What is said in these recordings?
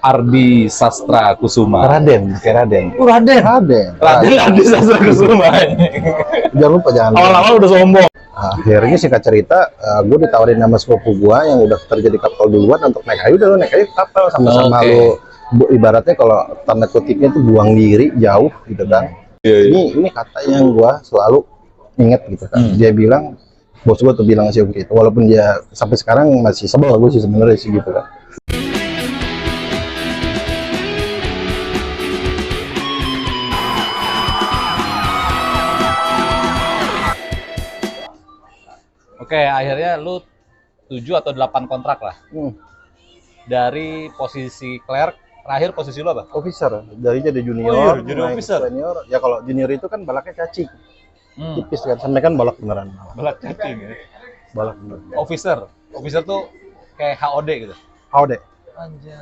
Ardi Sastra Kusuma. Raden, kayak Raden. Raden Ardi Sastra Kusuma. Jangan lupa, jangan. Awal-awal udah sombong. Akhirnya singkat cerita, gue ditawarin nama sepupu gue yang udah kerja di kapal duluan untuk naik kayu, udah lo naik kayu kapal sama-sama lo. Ibaratnya kalau tanda kutipnya itu buang diri jauh gitu kan. Ini kata yang gue selalu inget gitu kan. Dia bilang, bos gue tuh bilang sih begitu. Walaupun dia sampai sekarang masih sebel gue sih sebenarnya sih gitu kan. Oke, akhirnya lu 7 atau 8 kontrak lah. Dari posisi clerk, terakhir posisi lu apa? Officer, dari jadi junior, jadi officer. Senior. Ya kalau junior itu kan balaknya cacing. Tipis kan, sampai kan balak beneran. Balak cacing ya. Balak beneran. Officer tuh kayak HOD gitu. HOD. Anjay.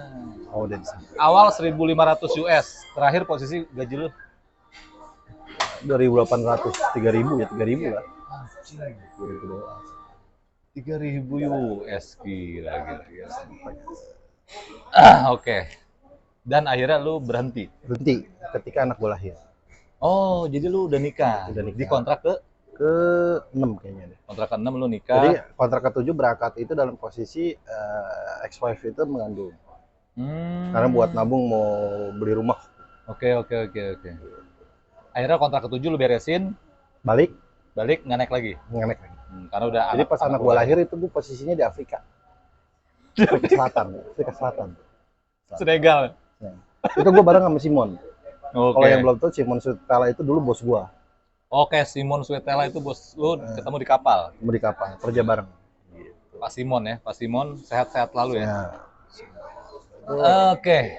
HOD di sana. Awal 1.500 US, terakhir posisi gaji lu 2.800, 3.000 ya, 3.000 lah. anjing. 3.000 US, gila. Oke. Dan akhirnya lu berhenti Ketika anak gue lahir. Oh, jadi lu udah nikah. Udah nikah. Di kontrak ke-6 kayaknya deh. kontrak ke-6 lu nikah. Jadi kontrak ke-7 berangkat itu dalam posisi ex-wife itu mengandung. Karena buat nabung mau beli rumah. Oke. Akhirnya kontrak ke-7 lu beresin, Balik nggak naik lagi. Karena udah Jadi pas anak gue lahir itu gue posisinya di Afrika. Afrika Selatan. Senegal. Nah, itu gue bareng sama Simon. Oke. Kalau yang belum tahu, Simon Sutala itu dulu bos gue. Oke, Simon Sweetela itu bos lu ketemu di kapal. Di kapal, kerja bareng. Pak Simon sehat-sehat lalu ya. Nah, Oke.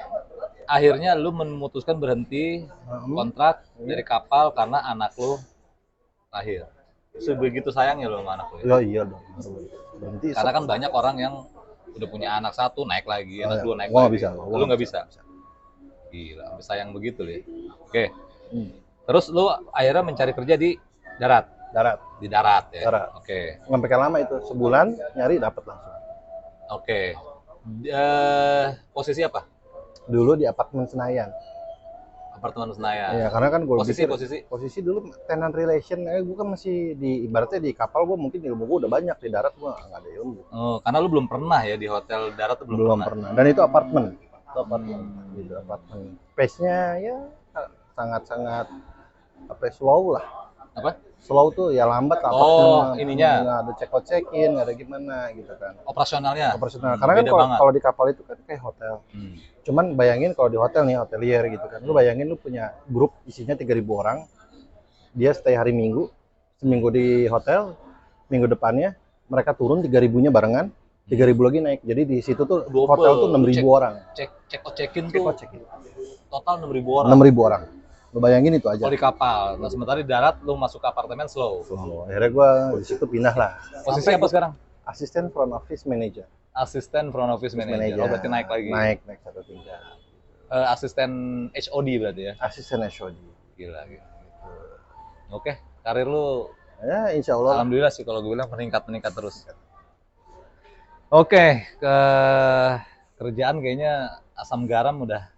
Akhirnya lu memutuskan berhenti kontrak dari kapal karena anak lu lahir. Sebegitu sayangnya lu sama anak lu. ya iya dong. Berhenti. Karena kan banyak orang yang udah punya anak satu naik lagi, anak dua naik Gua lagi. nggak bisa. Lu nggak bisa. Gila, sampai sayang begitu lu ya. Oke. Terus lu akhirnya mencari kerja di darat. Di darat ya. Darat. Oke. Nggak pakai lama itu, sebulan nyari dapat langsung. Oke. Posisi apa? Dulu di apartemen Senayan. Apartemen Senayan. Iya, karena kan gue Posisi dulu tenant relation, gue kan masih di ibaratnya di kapal gue mungkin ilmu gue udah banyak, di darat gue nggak ada ilmu. Oh, karena lu belum pernah ya di hotel darat tuh belum pernah. Dan itu apartemen. Gitu, apartemen. Pace-nya ya sangat slow lah. Apa? Slow tuh ya lambat lah. Oh, ininya. Nggak ada check-in, nggak ada gimana gitu kan. Operasional. Karena kan kalau di kapal itu kan kayak hotel. Cuman bayangin kalau di hotel nih, hotelier gitu kan. Lu bayangin lu punya grup isinya 3.000 orang. Dia stay hari Minggu, seminggu di hotel, minggu depannya mereka turun 3.000-nya barengan, 3.000 lagi naik. Jadi di situ tuh hotel tuh 6.000 orang. Check-in tuh total 6.000 orang. 6.000 orang. Lu bayangin itu aja. Kalau di kapal. Nah, sementara di darat lu masuk ke apartemen slow. Akhirnya gua di situ pindah lah. Posisi apa sekarang? Asisten front office manager. Asisten front office manager. Oh, berarti naik lagi. Naik satu tingkat. Asisten HOD berarti ya? Asisten HOD. Gila. Oke, karir lu ya insya Allah. Alhamdulillah sih kalau gue bilang meningkat terus. Oke, ke kerjaan kayaknya asam garam udah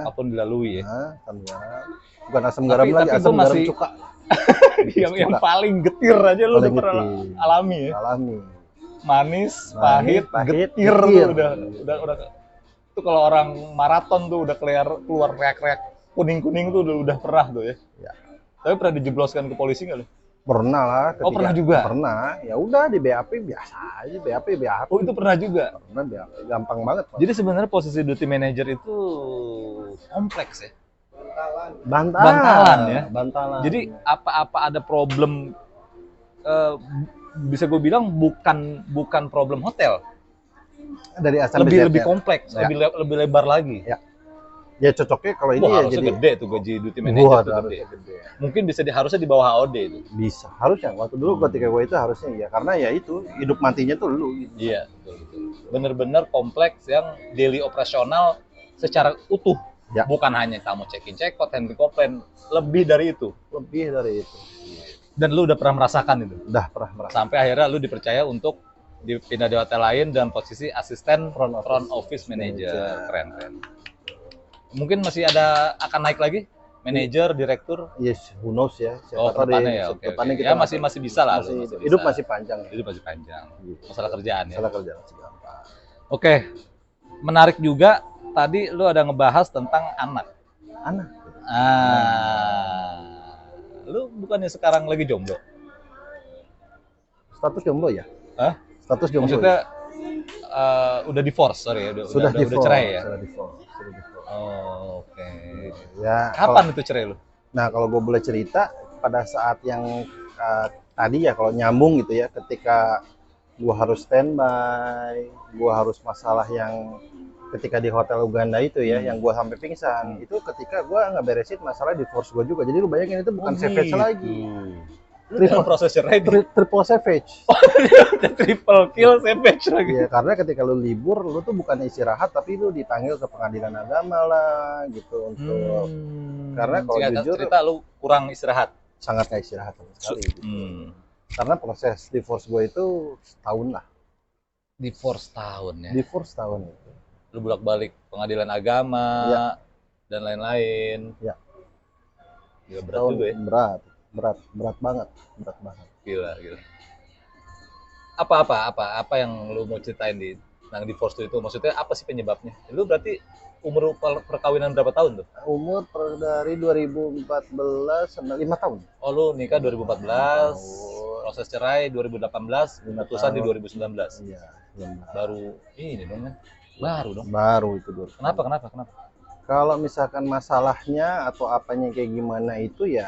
apapun dilalui ya. Asam garam. Bukan asam garam lagi, asam garam cuka. yang paling getir aja lu udah pernah alami ya? Alami. Manis, pahit, getir. Udah. Itu kalau orang maraton tuh udah keluar reak-reak kuning-kuning tuh udah pernah tuh ya. Tapi pernah dijebloskan ke polisi nggak lu? Pernah lah. Oh, pernah juga? Pernah. Ya udah di BAP biasa aja, BAP. Oh, itu pernah juga? Pernah, BAP. Gampang banget. Jadi sebenarnya posisi duty manager itu kompleks ya? Bantalan ya? Bantalan. Jadi apa ada problem, bisa gue bilang bukan problem hotel. Dari A sampai lebih kompleks, ya. lebih lebar lagi. Ya cocoknya kalau ini ya jadi gede tuh gaji duty manager tuh gede. Mungkin harusnya di bawah HOD itu. Bisa, harusnya. Waktu dulu ketika gue itu harusnya ya, karena ya itu hidup matinya tuh lu. Gitu. Iya, betul. Bener-bener kompleks yang daily operasional secara utuh. Ya. Bukan hanya kamu check-in, check-out, handling komplain, lebih dari itu. Lebih dari itu. Dan lu udah pernah merasakan itu? Udah pernah merasakan. Sampai akhirnya lu dipercaya untuk dipindah di hotel lain dan posisi asisten Front front office manager. Keren. Mungkin masih ada akan naik lagi manajer, direktur. Yes, who knows ya. Oh, Siapa tahu kedepannya di- ya. Oke. depannya Ya kita masih bisa lah. masih, Masih hidup bisa. masih panjang. Hidup masih panjang. Gitu. Masalah kerjaan ya. Salah kerja masih gampang. Oke. Menarik juga tadi lu ada ngebahas tentang anak. Anak. Lu bukannya sekarang lagi jomblo? Status jomblo ya? Hah? Status jomblo. Maksudnya udah divorce, sorry ya, sudah udah cerai ya? Sudah divorce. Sudah divorce. Oh, oke. Ya. Kapan itu cerai lu? Nah, kalau gue boleh cerita pada saat yang tadi ya, kalau nyambung gitu ya, ketika gue harus standby, gue harus masalah yang ketika di hotel Uganda itu ya, yang gue sampai pingsan, itu ketika gue nggak beresin masalah divorce gue juga. Jadi lu bayangin itu bukan savage lagi, Triple proses cerai. triple savage. Triple kill savage lagi. Ya, karena ketika lu libur, lu tuh bukan istirahat, tapi lu dipanggil ke pengadilan agama lah, gitu untuk karena kalau Singkat jujur cerita lu kurang istirahat. sangat nggak istirahat sama sekali. Gitu. Karena proses divorce gue itu setahun lah. Divorce tahun ya. Divorce tahun itu. Lu bolak-balik pengadilan agama Ya. dan lain-lain. Ya. Gila, berat Tahun juga ya. berat banget. Gila. Apa yang lu mau ceritain di tentang divorce itu? Maksudnya apa sih penyebabnya? Lu berarti umur perkawinan berapa tahun tuh? Umur dari 2014 sampai 5 tahun. Oh, lu nikah 2014, proses cerai 2018, putusan di 2019. Iya, Baru ini dong kan? Baru dong. baru itu 2019. Kenapa? Kalau misalkan masalahnya atau apanya kayak gimana itu ya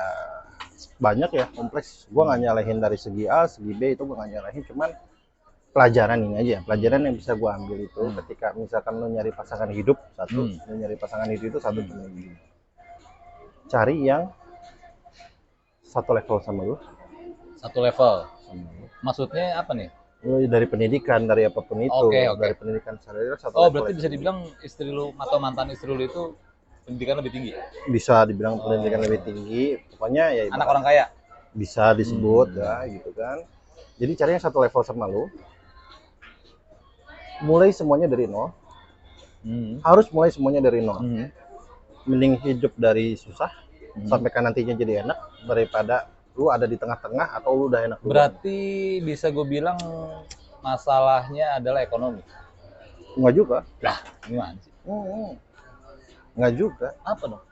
banyak ya, kompleks. Gua nggak nyalahin dari segi A, segi B itu gua nggak nyalahin, cuman pelajaran ini aja, pelajaran yang bisa gua ambil itu ketika misalkan lo nyari pasangan hidup satu, lo nyari pasangan hidup itu satu cuma gini. Cari yang satu level sama lo. Satu level. Maksudnya apa nih? Lo dari pendidikan, dari apapun itu, Oke. dari pendidikan sadar satu Oh, level berarti itu. bisa dibilang istri lu atau mantan istri lu itu pendidikan lebih tinggi? Bisa dibilang pendidikan lebih tinggi, pokoknya ya Anak orang kaya? bisa disebut ya gitu kan. Jadi cari yang satu level sama lo. Mulai semuanya dari nol. Harus mulai semuanya dari nol. Mending hidup dari susah sampai kan nantinya jadi enak daripada lu ada di tengah-tengah atau lu udah enak duluan. Berarti bisa gue bilang masalahnya adalah ekonomi. Enggak juga. Lah, gimana sih? Enggak juga. Apa dong?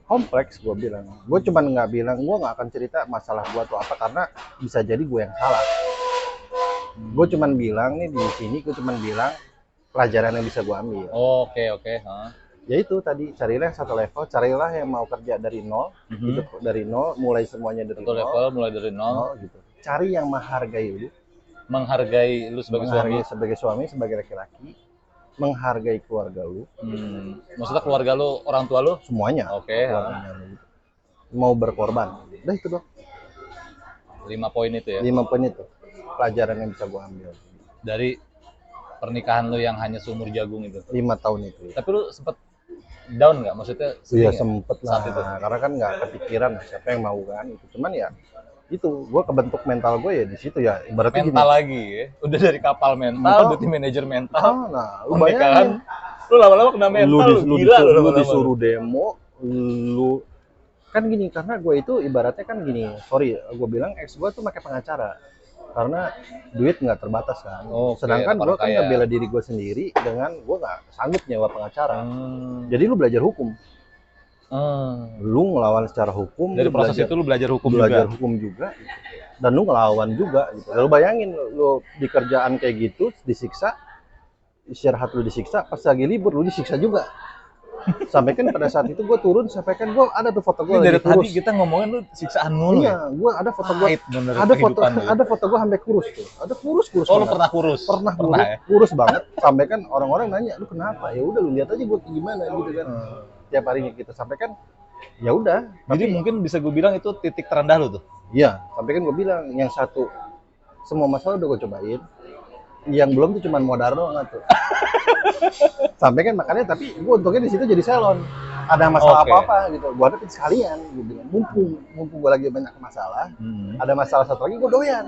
Kompleks gue bilang. Gue cuman nggak bilang, gue nggak akan cerita masalah gue tuh apa karena bisa jadi gue yang salah. Gue cuman bilang nih di sini, gue cuman bilang pelajaran yang bisa gue ambil. Oke. Ya itu tadi, carilah yang satu level, carilah yang mau kerja dari nol, hidup dari nol, mulai semuanya dari Satu nol. level mulai dari nol. Gitu. Cari yang menghargai lu, Menghargai lu sebagai menghargai suami. sebagai suami, sebagai laki-laki, menghargai keluarga lu, Maksudnya keluarga lu, orang tua lu? semuanya. Oke. Keluarganya lu. Mau berkorban. Udah itu dong. 5 poin itu ya. 5 poin itu pelajaran yang bisa gua ambil. Dari pernikahan lu yang hanya seumur jagung itu. 5 tahun itu. Tapi lu sempet down nggak? Maksudnya Iya sedih nggak sempet lah, saat itu? karena kan nggak kepikiran siapa yang mau kan itu. Cuman ya itu, gue kebentuk mental gue ya di situ ya. Ibaratnya Mental lagi ya. Udah dari kapal mental, Mental. berarti manajer mental. nah, lu Pernikahan. bayangin, Lu lama-lama kena mental, lu gila lu lu lama-lama. disuruh demo, lu kan gini, karena gue itu ibaratnya kan gini, sorry, gue bilang ex gue tuh pakai pengacara karena duit nggak terbatas kan. Oke, Sedangkan gue orang kan kaya. ngebela diri gue sendiri dengan gue nggak sanggup nyewa pengacara. Jadi lu belajar hukum, lu ngelawan secara hukum. Dari lu proses belajar, itu lu belajar hukum belajar juga. hukum juga, dan lu ngelawan juga. Gitu. Lalu bayangin lu di kerjaan kayak gitu disiksa, istirahat lu disiksa, pas lagi libur lu disiksa juga. Sampai kan pada saat itu gue turun, sampai kan gue ada tuh foto gue Ini dari lagi kurus. tadi kita ngomongin lu siksaan mulu. Iya, gue ada foto gue, Pahit bener ada foto gue sampai kurus tuh, ada kurus Oh, lu banget. pernah kurus? Pernah ya? kurus banget. Sampai kan orang-orang nanya, lu kenapa? Ya udah lu lihat aja gue gimana gitu kan. Tiap harinya kita sampaikan, ya udah. Jadi mungkin bisa gue bilang itu titik terendah lu tuh. Iya, sampai kan gue bilang yang satu semua masalah udah gue cobain, yang belum tuh cuman modal doang tuh. Sampai kan makanya, tapi gue untungnya di situ jadi salon. ada masalah Oke. apa-apa gitu, gue hadapin sekalian gitu. Mumpung gue lagi banyak masalah, ada masalah satu lagi gue doyan.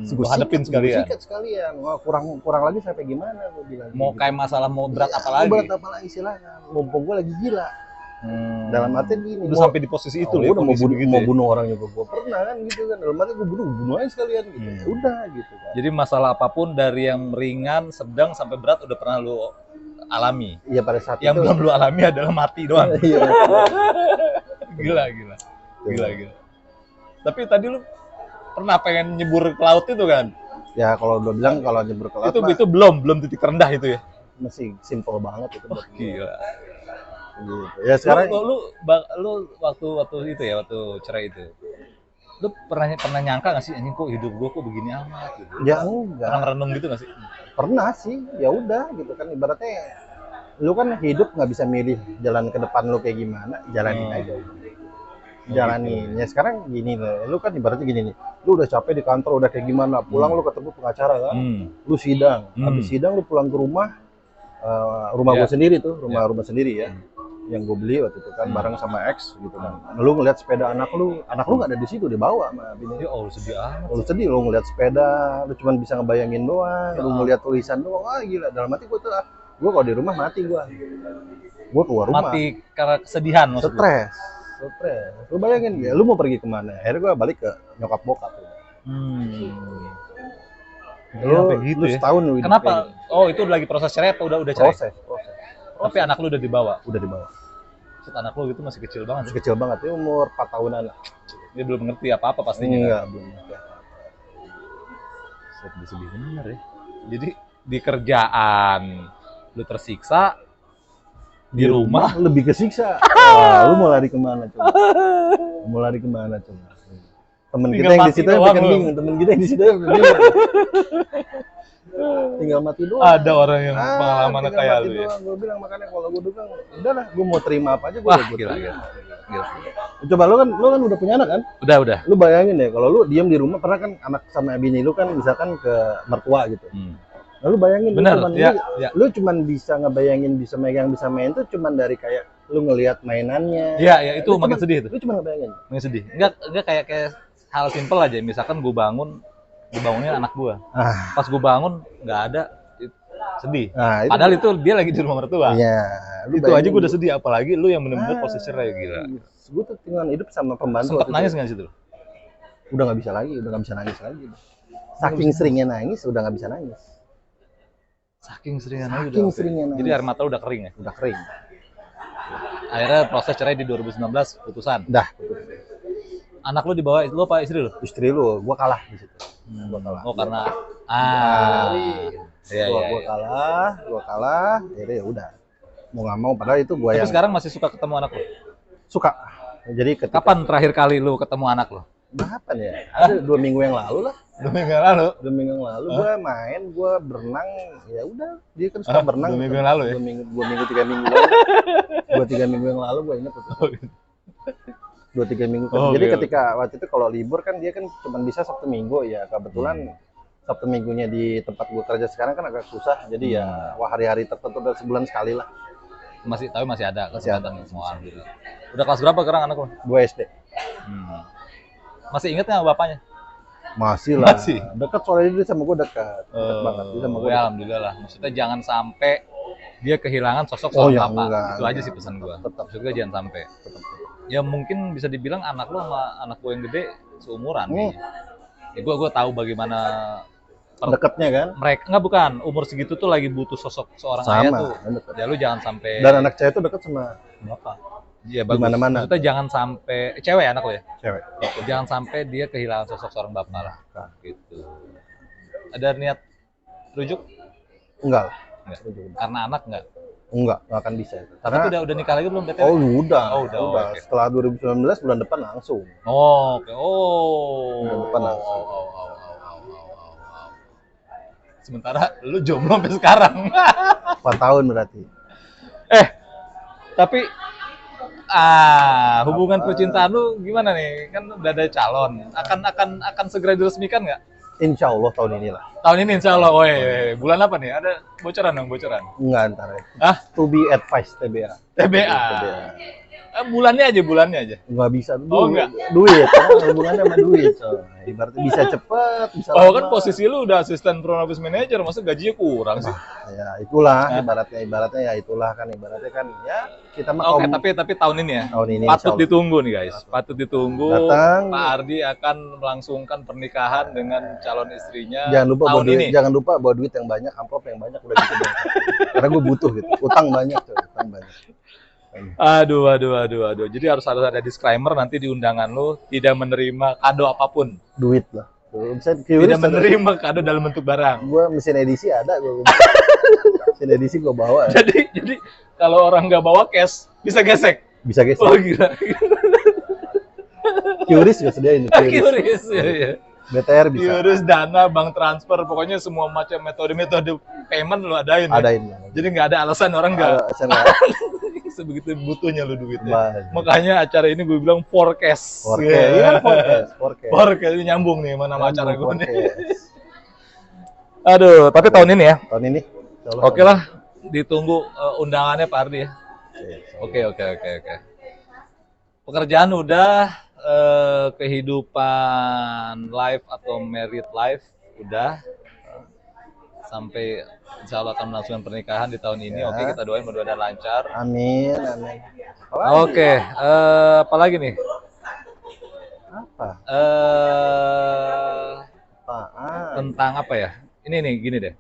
Gue hadepin sekalian. Sikat sekalian. Wah, kurang lagi sampai gimana gue bilang. Mau kayak masalah mau berat Iya, apa lagi? Berat apa lagi silakan. Mumpung gue lagi gila. Dalam arti gini. Udah sampai di posisi itu gue udah mau ya? bunuh orang juga gue pernah kan gitu kan. Dalam arti gue bunuh aja sekalian gitu. Ya udah gitu kan. Jadi masalah apapun dari yang ringan, sedang sampai berat udah pernah lu alami. Iya pada saat Yang itu. belum lu alami adalah mati doang. Iya. Gila. Tapi tadi lu pernah pengen nyebur ke laut itu kan? Ya kalau udah bilang kalau nyebur ke laut Itu belum titik terendah itu ya? masih simple banget itu. Wah, gila. Gitu. Ya sekarang Lu waktu itu ya, waktu cerai itu. Lu pernah nyangka nggak sih anjing kok hidup gua kok begini amat gitu? ya enggak. Pernah renung gitu nggak sih? Pernah sih, ya udah gitu kan ibaratnya lu kan hidup nggak bisa milih jalan ke depan lu kayak gimana, jalanin aja. Jalanin. Ya sekarang gini loh, lu kan ibaratnya gini nih, lu udah capek di kantor udah kayak gimana, pulang lu ketemu pengacara kan, lu sidang, habis sidang lu pulang ke rumah, rumah gue sendiri tuh, rumah sendiri ya, yang gue beli waktu itu kan bareng sama ex gitu kan, lu ngeliat sepeda anak lu nggak ada di situ, dibawa sama bini. Ya Allah sedih amat. Lu sedih, lu ngeliat sepeda, lu cuma bisa ngebayangin doang, lu ngeliat tulisan doang, wah gila, dalam hati gue tuh, gue kalau di rumah mati gue keluar rumah. Mati karena kesedihan maksud lu? Stres. Lu bayangin ya, lu mau pergi kemana? Akhirnya gue balik ke nyokap bokap. Lu ya? setahun lu. Kenapa? Oh itu lagi proses cerai apa udah cerai? Proses. Tapi anak lu udah dibawa? Udah dibawa. Maksud anak lu itu masih kecil banget? Masih kecil banget, dia umur 4 tahunan lah. Dia belum ngerti apa-apa pastinya. Enggak, belum ngerti. Sedih bener ya. Jadi di kerjaan lu tersiksa, di rumah lebih kesiksa. Wah, lu mau lari kemana coba? Temen kita yang di situ bikin bingung, tinggal mati doang. Ada orang yang pengalaman kayak lu ya. Gue bilang makanya kalau gue bilang, udahlah, gue mau terima apa aja gue. Wah, gila. Coba lu kan udah punya anak kan? Udah. Lu bayangin deh, kalau lu diam di rumah, pernah kan anak sama bini lu kan misalkan ke mertua gitu. Lalu bayangin, lu cuman bisa ngebayangin, bisa megang, bisa main tuh cuman dari kayak lu ngelihat mainannya. Iya, itu makin sedih tuh. Lu cuma ngebayangin. Makin sedih. Enggak kayak hal simpel aja. Misalkan gue dibangunin anak gue. Pas gue bangun nggak ada, sedih. Padahal itu dia lagi di rumah mertua. Iya. Itu aja gue udah sedih, apalagi lu yang benar-benar posisi cerai, gila. Gue tuh tinggal hidup sama pembantu. Sempet nangis nggak situ? Udah nggak bisa nangis lagi. Saking seringnya nangis, udah nggak bisa nangis. Saking seringnya nangis. Jadi air mata udah kering ya? Udah kering. Akhirnya proses cerai di 2019 putusan. Dah. Anak lu dibawa lu apa istri lu? Istri lu, gua kalah di situ. Gua kalah. Oh karena gua kalah. Jadi ya udah. Mau nggak mau, padahal itu gua. Tapi sekarang masih suka ketemu anak lu? Suka. Jadi kapan terakhir kali lu ketemu anak lu? Kapan ya? Ada 2 minggu yang lalu lah. 2 minggu yang lalu? 2 minggu yang lalu gua main, gua berenang, ya udah, dia kan suka berenang. 2 minggu yang lalu ya? 2 minggu 3 minggu lalu. 2-3 minggu yang lalu gua ingat itu. 2-3 minggu. Jadi ketika waktu itu kalau libur kan dia kan cuma bisa Sabtu Minggu ya, kebetulan Sabtu Minggunya di tempat gua kerja sekarang kan agak susah. Jadi ya hari-hari tertentu dari sebulan sekali lah. Masih ada kesempatan semua. Udah kelas berapa sekarang anak lu? 2 SD. Masih inget nggak bapaknya? Masih lah. Dekat, soalnya dia sama gue dekat banget. Dia sama gue. Alhamdulillah lah. Maksudnya jangan sampai dia kehilangan sosok seorang bapak. Itu aja sih pesan gue. Maksudnya jangan sampai. Ya mungkin bisa dibilang anak lu sama anak gue yang gede seumuran. Ya gue tahu bagaimana dekatnya kan. Mereka bukan umur segitu tuh lagi butuh sosok seorang ayah tuh. Ya lu jangan sampai. Dan anak cewek tuh dekat sama bapak. Iya bagus. Mana-mana. Maksudnya jangan sampai cewek anak lo ya? Cewek. Jangan sampai dia kehilangan sosok seorang bapak lah. Gitu. Ada niat rujuk? Enggak. Karena anak enggak? Enggak akan bisa. Tapi itu udah nikah lagi belum BTW? Oh, udah. Okay. Setelah 2019 bulan depan langsung. Oke. Bulan depan langsung. Sementara lu jomblo sampai sekarang. 4 tahun berarti. Tapi hubungan percintaan lu gimana nih? Kan udah ada calon. Akan segera diresmikan nggak? Insya Allah tahun ini lah. Tahun ini insya Allah. Oh iya. Bulan apa nih? Ada bocoran dong, bocoran. Enggak ntar ya. Hah? To be advised TBA. TBA. Bulannya aja. Nggak bisa Oh, enggak. Duit. Karena hubungannya sama duit. So, ibaratnya bisa cepet, bisa Oh lama. kan posisi lu udah asisten front office manager, masa gajinya kurang sih? Ya itulah ibaratnya ya itulah kan ibaratnya kan ya kita mah Oke, tapi tahun ini ya. tahun ini Patut insya Allah. ditunggu nih guys. Patut ditunggu. Datang. Pak Ardi akan melangsungkan pernikahan dengan calon istrinya Jangan lupa tahun ini. jangan lupa bawa duit yang banyak, amplop yang banyak udah gitu dong. Karena gue butuh gitu. Utang banyak tuh, utang banyak. Aduh. Jadi harus ada disclaimer nanti di undangan lu tidak menerima kado apapun. Duit lah. Bisa Tidak menerima kado dalam bentuk barang. Gue mesin edisi ada gue. Mesin edisi gue bawa. Ya. Jadi kalau orang nggak bawa cash bisa gesek. Bisa guys. Oh gila. Qris gue sediain. Qris ya. BTR bisa. Qris, Dana, bank transfer, pokoknya semua macam metode payment lu adain. Adain. Jadi nggak ada alasan orang nggak sebegitu butuhnya lu duitnya. Makanya acara ini gue bilang forecast. Iya, forecast. Forecast ini nyambung nih mana sama acara gue nih. Aduh, tapi tahun ini ya. Tahun ini. Oke lah, ditunggu undangannya Pak Ardi ya. Oke. Pekerjaan udah, kehidupan life atau married life udah. Sampai insya Allah akan melangsungkan pernikahan di tahun ini. Ya. Oke, kita doain mudah-mudahan lancar. Amin. Oke, apa lagi nih? Apa? Tentang apa ya? Ini nih, gini deh.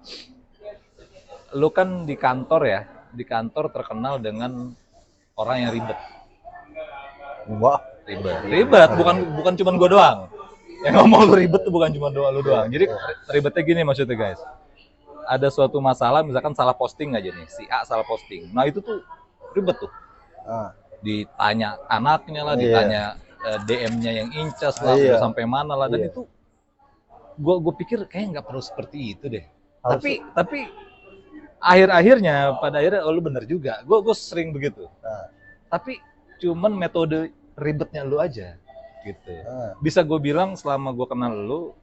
Lu kan di kantor ya, di kantor terkenal dengan orang yang ribet. Wah, Ribet, bukan cuma gua doang. Yang ngomong lu ribet tuh bukan cuma lu doang. Jadi ribetnya gini maksudnya guys. Ada suatu masalah, misalkan salah posting aja nih, si A salah posting. Nah itu tuh ribet tuh. Ditanya anaknya lah, ditanya DM-nya yang incas lah, udah sampai mana lah. Dan itu gue pikir kayaknya nggak perlu seperti itu deh. Tapi akhirnya pada akhirnya lu bener juga. Gue sering begitu. Tapi cuman metode ribetnya lu aja gitu. Bisa gue bilang selama gue kenal lu,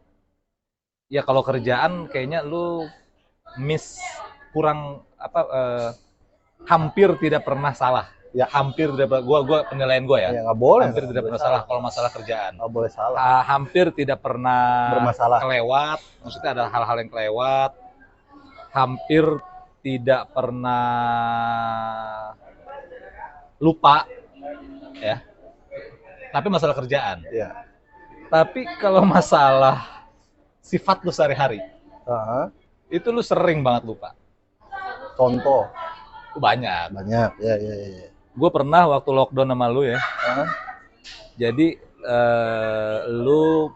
ya kalau kerjaan kayaknya lu kurang hampir tidak pernah salah. Ya hampir tidak pernah. Gua penilaian gue ya. Nggak boleh. Hampir tidak pernah salah kalau masalah kerjaan. Nggak boleh salah. Hampir tidak pernah bermasalah. Kelewat. Maksudnya ada hal-hal yang kelewat. Hampir tidak pernah lupa, ya. Tapi masalah kerjaan. Ya. Tapi kalau masalah sifat lu sehari-hari, itu lu sering banget lupa. Contoh? Banyak. Ya. Gue pernah waktu lockdown sama lu ya. Jadi lu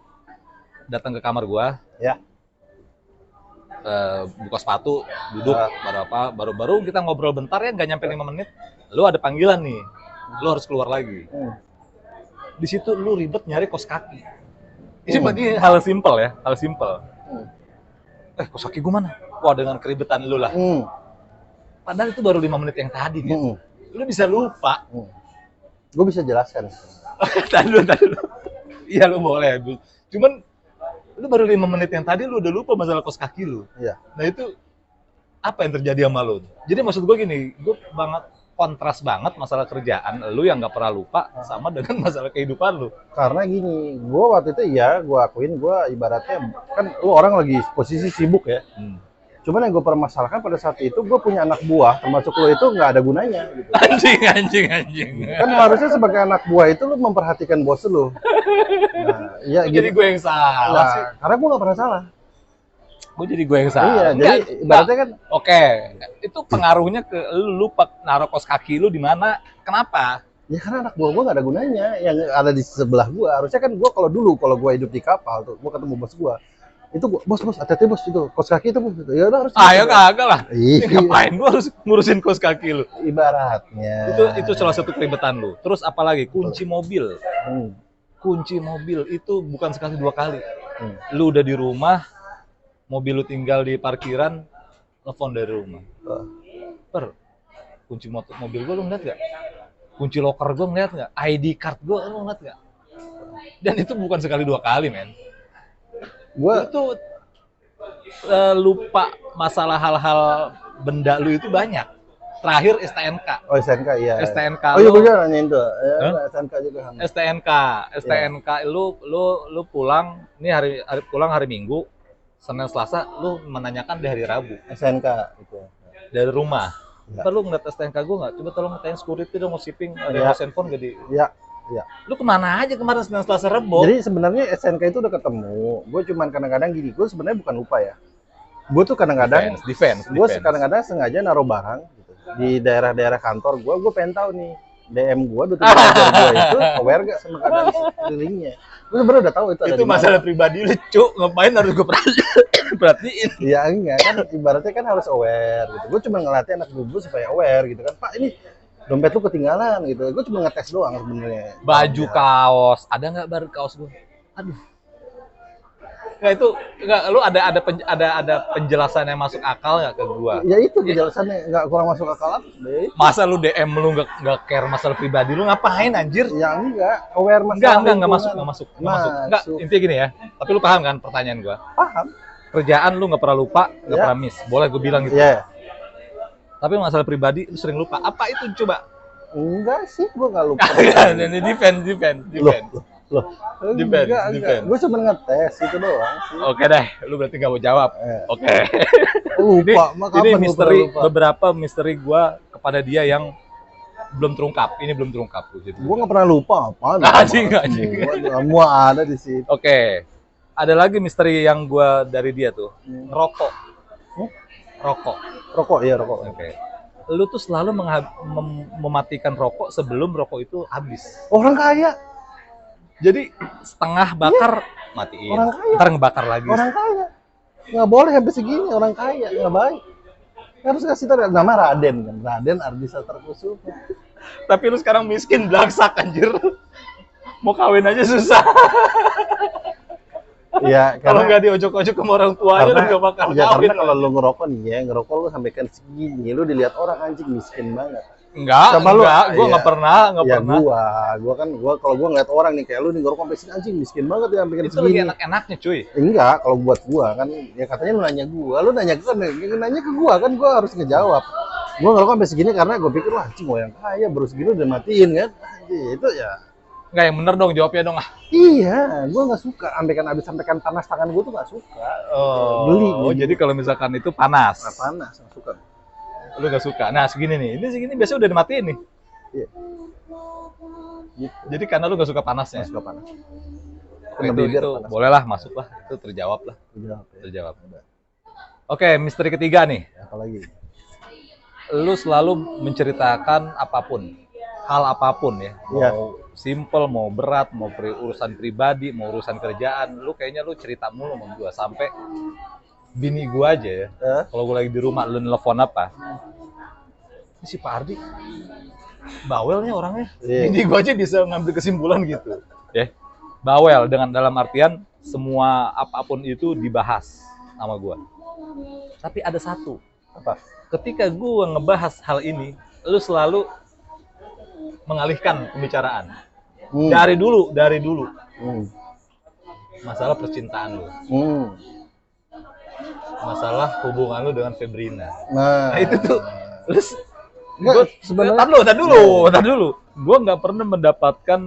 datang ke kamar gue. Ya. Buka sepatu, duduk, baru kita ngobrol bentar ya, nggak nyampe 5 menit. Lu ada panggilan nih, lu harus keluar lagi. Di situ lu ribet nyari kos kaki. Ini bagi hal simpel ya, hal simpel. Kos kaki gue mana? Wah, dengan keribetan lu lah. Padahal itu baru 5 menit yang tadi gitu. Lu bisa lupa. Gue bisa jelaskan. Tadi dulu. Iya lu boleh. Cuman lu baru 5 menit yang tadi lu udah lupa masalah kos kaki lu. Iya. Nah itu apa yang terjadi sama lu? Jadi maksud gue gini, gue kontras banget masalah kerjaan lu yang nggak pernah lupa sama dengan masalah kehidupan lu. Karena gini, gue waktu itu gue akuin, gue ibaratnya kan lu orang lagi posisi sibuk ya. Cuman yang gue permasalahkan pada saat itu gue punya anak buah, termasuk lu itu nggak ada gunanya. Gitu. Anjing. Kan harusnya sebagai anak buah itu lu memperhatikan bos lu. Nah, ya, jadi gue yang salah sih. Karena gue nggak pernah salah. Gue jadi gue yang salah. Iya, jadi ibaratnya kan. Oke, itu pengaruhnya ke lu lupa naruh kos kaki lu di mana? Kenapa? Ya karena anak buah gue nggak ada gunanya. Yang ada di sebelah gue. Harusnya kan gue kalau gue hidup di kapal tuh, gue ketemu bos gue. Itu bos, hati-hati bos itu kos kaki itu bos. Ya udah harus. Ya kagak lah. Ngapain gue harus ngurusin kos kaki lu? Ibaratnya. Itu salah satu keribetan lu. Terus apalagi kunci mobil. Kunci mobil itu bukan sekali 2 kali. Lu udah di rumah, mobil lu tinggal di parkiran, telepon dari rumah. Kunci mobil gue lu ngeliat gak? Kunci loker gue ngeliat gak? ID card gue lu ngeliat gak? Dan itu bukan sekali 2 kali men. lupa masalah hal-hal benda lu itu banyak. Terakhir STNK. Oh, STNK iya. STNK Oh iya, lu, gue juga nanyain tuh. Ya, Hah? STNK juga sama. STNK lu pulang, ini hari pulang hari Minggu, Senin Selasa lu menanyakan di hari Rabu STNK itu. dari rumah. Ya. Ntar lu ngeliat STNK gue nggak? Coba tolong tanya security dong, mau shipping, ada Ya. handphone gak di... Iya, iya. Lu kemana aja kemarin Senin Selasa Rebo? Jadi sebenarnya STNK itu udah ketemu. Gue cuman kadang-kadang gini, gue sebenarnya bukan lupa ya. Gue tuh kadang-kadang defense. gue kadang-kadang sengaja naruh barang gitu, di daerah-daerah kantor gue pengen tahu nih DM gue, duta manajer gue itu aware gak sama keadaan sekelilingnya. Gue sebenarnya udah tahu itu ada Itu di mana. masalah pribadi lu, Cuk. Ngapain harus gue perhatiin? Ya enggak kan, ibaratnya kan harus aware gitu. Gue cuma ngelatih anak gue supaya aware gitu kan. Pak, ini dompet lu ketinggalan gitu. Gue cuma ngetes doang sebenarnya. Baju, kaos, ada nggak baru kaos gue? Aduh. Nggak, itu nggak, lu ada penjelasan yang masuk akal nggak ke gua? Ya itu penjelasannya nggak kurang masuk akal apa deh. Masa lu DM lu nggak care masalah pribadi lu, ngapain anjir? Ya enggak, aware masalah Enggak lingkungan. masuk. Enggak, intinya gini ya. Tapi lu paham kan pertanyaan gua? Paham. Kerjaan lu nggak pernah lupa, nggak Ya. pernah miss. Boleh gue bilang gitu. Iya. Tapi masalah pribadi lu sering lupa. Apa itu coba? Enggak sih, gue nggak lupa. Ini defense. Loh, Defense. gue cuma ngetes itu doang sih. Oke deh, lu berarti nggak mau jawab. Oke. Lupa, Ini misteri, beberapa misteri gua kepada dia yang belum terungkap. Ini belum terungkap gitu. Gue nggak pernah lupa apa. Anjing. Semua ada di situ. Oke. Ada lagi misteri yang gua dari dia tuh, ngerokok. Rokok. Rokok, iya rokok. Oke. Lu tuh selalu mematikan rokok sebelum rokok itu habis. Orang kaya. Jadi setengah bakar matiin. Orang kaya. Ntar ngebakar lagi. Orang kaya. Nggak boleh sampai segini, orang kaya. Nggak baik. Harus kasih tahu nama Raden kan. Raden Ardisa Terkusuma. Tapi lu sekarang miskin blaksak anjir. Mau kawin aja susah. Iya, Kalau nggak diojok-ojok sama orang tuanya lu nggak bakal ya, kawin. karena kalau lu ngerokok nih ya, ngerokok lu sampaikan segini, lu dilihat orang anjing miskin banget. Enggak, Sama lu, gue nggak iya. pernah. Ya gua kalau gua ngeliat orang nih kayak lu nih ngerokok sampai sini anjing miskin banget ya bikin Itu lagi segini. enak-enaknya cuy. Enggak, kalau buat gua kan ya katanya lu nanya ke gua kan gua harus ngejawab. Gua ngerokok sampai segini karena gua pikir wah anjing yang kaya baru segini udah matiin kan. Anjing, itu ya. Enggak, yang bener dong jawabnya dong. Iya, gua nggak suka sampaikan panas tangan gua tuh nggak suka. Beli Oh, jadi kalau misalkan itu panas. Nah, panas nggak suka. Lu nggak suka. Nah, segini nih. Ini segini biasanya udah dimatiin nih. Iya. Gitu. Jadi karena lu nggak suka panasnya. Nggak suka panas. Itu boleh lah, masuk lah. Itu terjawab lah. Terjawab. Oke, misteri ketiga nih. Apalagi? Lu selalu menceritakan apapun. Hal apapun ya. Mau simple, mau berat, mau urusan pribadi, mau urusan kerjaan. Lu kayaknya lu cerita mulu sama gua. Sampai bini gua aja ya. Kalau gua lagi di rumah, lu nelfon apa? Ini si Pak Ardi bawel nih orangnya. Bini gua aja bisa ngambil kesimpulan gitu. Ya. Bawel dengan dalam artian semua apapun itu dibahas sama gua. Tapi ada satu. Apa? Ketika gua ngebahas hal ini, lu selalu mengalihkan pembicaraan. Dari dulu. Masalah percintaan lu. Masalah hubungan lu dengan Febrina. Nah itu tuh. Tar dulu. Gue nggak pernah mendapatkan,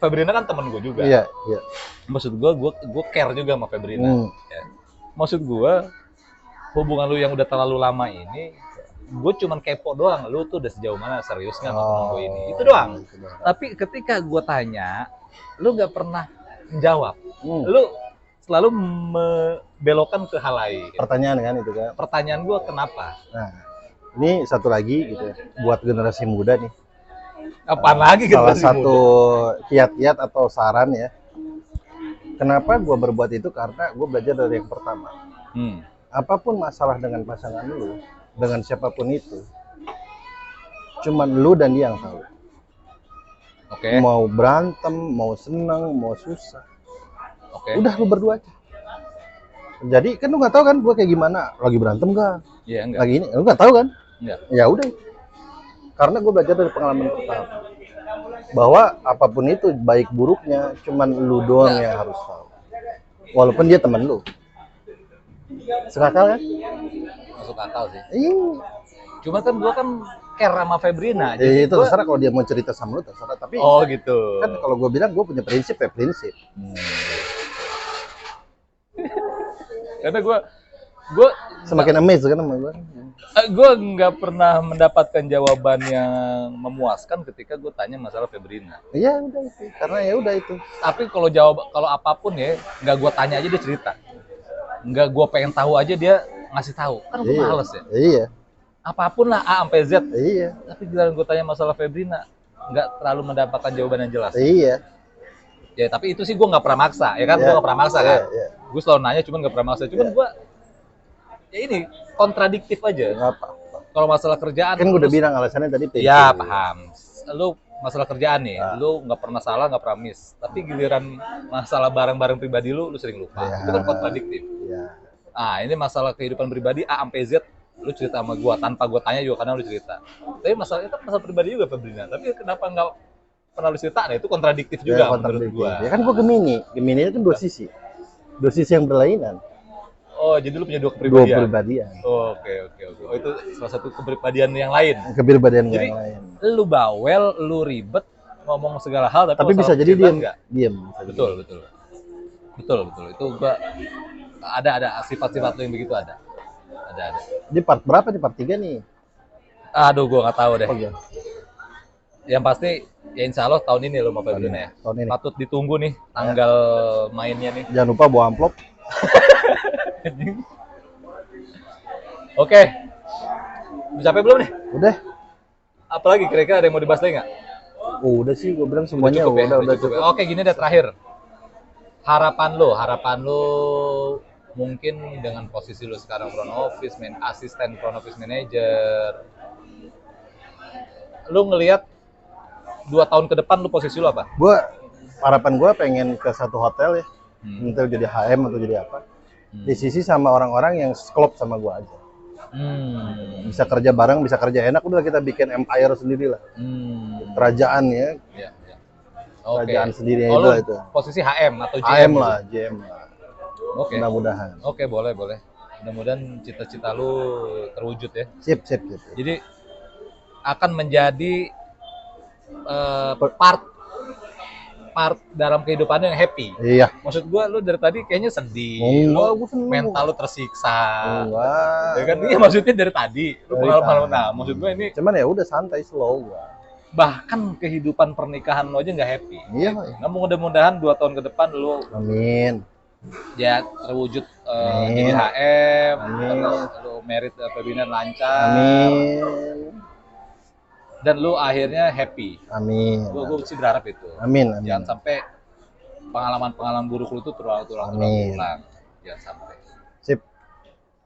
Febrina kan temen gue juga. Iya. Maksud gue care juga sama Febrina. Ya. Maksud gue, hubungan lu yang udah terlalu lama ini, gue cuman kepo doang. Lu tuh udah sejauh mana, serius nggak sama temen gue ini? Itu doang. Tapi ketika gue tanya, lu nggak pernah menjawab. Lu selalu membelokkan ke hal lain. Pertanyaan kan itu kan. Pertanyaan gue kenapa? Nah, ini satu lagi gitu ya, buat generasi muda nih. Apaan lagi salah satu kiat-kiat atau saran ya. Kenapa gue berbuat itu? Karena gue belajar dari yang pertama. Apapun masalah dengan pasangan lu, dengan siapapun itu, cuman lu dan dia yang tahu. Mau berantem, mau seneng, mau susah. Udah lu berdua aja. Jadi kan lu nggak tahu kan gue kayak gimana, lagi berantem gak? Iya, enggak. Lagi ini, lu nggak tahu kan? Enggak. Ya udah. Karena gue belajar dari pengalaman pertama bahwa apapun itu baik buruknya cuman lu doang yang harus tahu. Walaupun dia teman lu. Masuk akal kan? Masuk akal sih. Iya. Cuma kan gua kan care sama Febrina. Ya, itu gua... terserah kalau dia mau cerita sama lu terserah. Tapi Oh gitu. kan kalau gue bilang gue punya prinsip ya prinsip. Karena gue Semakin amazed kan sama gue. gue nggak pernah mendapatkan jawaban yang memuaskan ketika gue tanya masalah Febrina. Iya udah itu. Karena ya udah itu. Tapi kalau apapun ya, nggak gue tanya aja dia cerita. Nggak gue pengen tahu aja dia ngasih tahu. Kan gue males ya. Iya. Apapun lah A sampai Z. Iya. Tapi giliran gue tanya masalah Febrina, nggak terlalu mendapatkan jawaban yang jelas. Iya. Ya tapi itu sih gue nggak pernah maksa, ya kan? Gue nggak pernah maksa kan. Gue selalu nanya, cuman nggak pernah maksa. Cuman gue ya ini kontradiktif aja. Nggak apa-apa. Kalau masalah kerjaan Kan gue udah bilang alasannya tadi. Ya paham. Lu masalah kerjaan nih, lu nggak pernah salah, nggak pernah miss. Tapi giliran masalah barang-barang pribadi lu sering lupa. Ya. Itu kan kontradiktif. Ya. Ah ini masalah kehidupan pribadi A sampai Z, lu cerita sama gua tanpa gua tanya juga kadang lu cerita. Tapi masalah itu masalah pribadi juga Febrina. Tapi kenapa nggak pernah lu cerita? Nah itu kontradiktif juga menurut gua. Ya kan gua Gemini. Gemini itu kan dua sisi. Dua sisi yang berlainan. Oh, jadi lu punya dua Dua kepribadian. kepribadian. Oh, oke. Oh, itu salah satu kepribadian yang lain. Kepribadian Jadi, yang lain. Lu bawel, lu ribet, ngomong segala hal, tapi bisa jadi diam. Diam. Betul. Itu gua ada sifat-sifat lu yang begitu ada. Ada. Di part berapa nih? Part 3 nih. Aduh, gua nggak tahu deh. Oh, iya. Yang pasti ya insya Allah tahun ini lo mau Febrina ya. Tahun ini. Patut ditunggu nih tanggal mainnya nih. Jangan lupa bawa amplop. Oke. Udah capek belum nih? Udah. Apalagi kira-kira ada yang mau dibahas lagi nggak? Udah sih, gue bilang semuanya Cukup ya? udah Cukup. cukup. Oke, gini deh terakhir. Harapan lo mungkin dengan posisi lo sekarang front office, asisten front office manager. Lo ngelihat 2 tahun ke depan lo posisi lo apa? Harapan gue pengen ke satu hotel ya. Entah jadi HM atau jadi apa. Di sisi sama orang-orang yang klop sama gue aja. Bisa kerja bareng, bisa kerja enak, udah kita bikin empire sendiri lah. Kerajaan ya. Kerajaan sendiri itu. Posisi HM atau GM? HM lah, GM lah. Oke. Mudah-mudahan. Oke, boleh. Mudah-mudahan cita-cita lu terwujud ya. Sip. Jadi akan menjadi part dalam kehidupannya yang happy. Iya. Maksud gua lu dari tadi kayaknya sedih. Mental lu tersiksa. Ya kan? Iya, maksudnya dari tadi lu pengalaman. Nah, maksud gua ini cuman ya udah santai slow gua. Bahkan kehidupan pernikahan lu aja nggak happy. Iya. Nah, mudah-mudahan 2 tahun ke depan lu amin. Ya terwujud jadi HM, amin. Lu merit Febrina lancar. Amin. Dan lu akhirnya happy. Amin. Gue sih berharap itu. Amin. Jangan sampai pengalaman buruk lu itu terulang. Jangan sampai. Sip.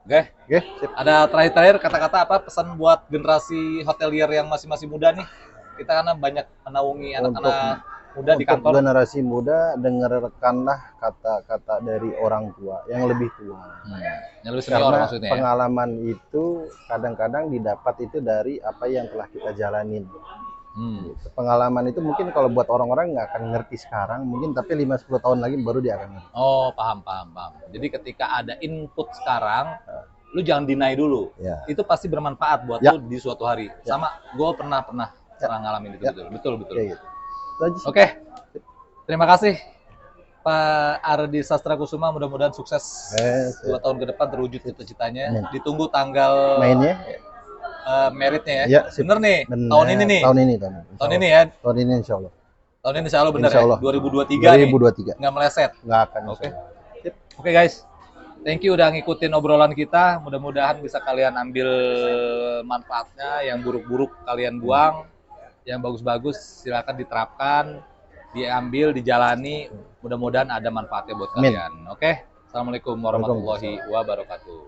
Oke. Sip. Ada terakhir kata-kata apa pesan buat generasi hotelier yang masih muda nih? Kita karena banyak menaungi anak-anak muda di kantor. Untuk generasi muda, dengarkanlah kata-kata dari orang tua yang lebih tua. Yang lebih senior maksudnya. Pengalaman itu kadang-kadang didapat itu dari apa yang telah kita jalanin. Gitu. Pengalaman itu mungkin kalau buat orang-orang nggak akan ngerti sekarang, mungkin tapi 5-10 tahun lagi baru dia akan ngerti. Oh, paham. Jadi ketika ada input sekarang, lu jangan deny dulu. Ya. Itu pasti bermanfaat buat lu di suatu hari. Sama gue pernah ngalamin itu. Betul. Ya, gitu. Oke. Terima kasih Pak Ardi Sastra Kusuma, mudah-mudahan sukses 2 tahun ke depan terwujud cita-citanya. Ditunggu tanggal mainnya, meritnya ya. Ya, bener nih. Tahun ini nih. Tahun ini ya. Tahun ini insya Allah. Tahun ini insya Allah bener Insya Allah. ya. 2023. Nggak meleset. Nggak akan. Oke guys. Thank you udah ngikutin obrolan kita. Mudah-mudahan bisa kalian ambil manfaatnya. Yang buruk-buruk kalian buang. Yang bagus-bagus silakan diterapkan, diambil, dijalani. Mudah-mudahan ada manfaatnya buat kalian. Oke? Assalamualaikum warahmatullahi wabarakatuh.